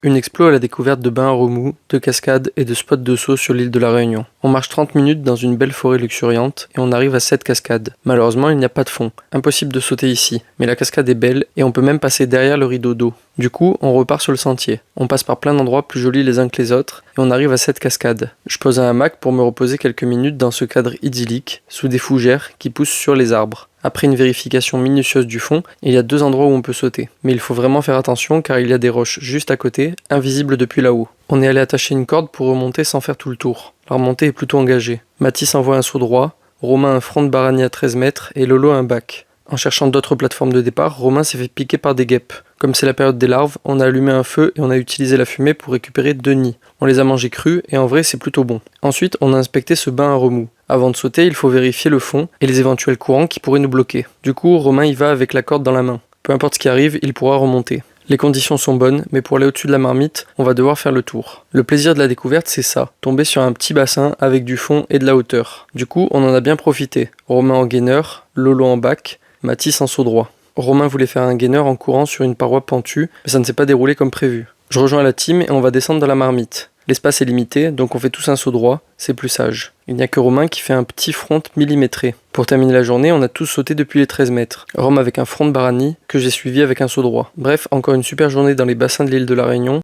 Une explo à la découverte de bains à remous, de cascades et de spots de saut sur l'île de la Réunion. On marche 30 minutes dans une belle forêt luxuriante et on arrive à 7 cascades. Malheureusement, il n'y a pas de fond. Impossible de sauter ici, mais la cascade est belle et on peut même passer derrière le rideau d'eau. Du coup, on repart sur le sentier. On passe par plein d'endroits plus jolis les uns que les autres et on arrive à 7 cascades. Je pose un hamac pour me reposer quelques minutes dans ce cadre idyllique, sous des fougères qui poussent sur les arbres. Après une vérification minutieuse du fond, il y a 2 endroits où on peut sauter. Mais il faut vraiment faire attention car il y a des roches juste à côté, invisibles depuis là-haut. On est allé attacher une corde pour remonter sans faire tout le tour. La remontée est plutôt engagée. Mathis envoie un saut droit, Romain un front de barani à 13 mètres et Lolo un bac. En cherchant d'autres plateformes de départ, Romain s'est fait piquer par des guêpes. Comme c'est la période des larves, on a allumé un feu et on a utilisé la fumée pour récupérer 2 nids. On les a mangés crus et en vrai c'est plutôt bon. Ensuite, on a inspecté ce bain à remous. Avant de sauter, il faut vérifier le fond et les éventuels courants qui pourraient nous bloquer. Du coup, Romain y va avec la corde dans la main. Peu importe ce qui arrive, il pourra remonter. Les conditions sont bonnes, mais pour aller au-dessus de la marmite, on va devoir faire le tour. Le plaisir de la découverte, c'est ça, tomber sur un petit bassin avec du fond et de la hauteur. Du coup, on en a bien profité. Romain en gainer, Lolo en bac, Mathis en saut droit. Romain voulait faire un gainer en courant sur une paroi pentue, mais ça ne s'est pas déroulé comme prévu. Je rejoins la team et on va descendre dans la marmite. L'espace est limité, donc on fait tous un saut droit, c'est plus sage. Il n'y a que Romain qui fait un petit front millimétré. Pour terminer la journée, on a tous sauté depuis les 13 mètres. Rome avec un front de barani, que j'ai suivi avec un saut droit. Bref, encore une super journée dans les bassins de l'île de la Réunion.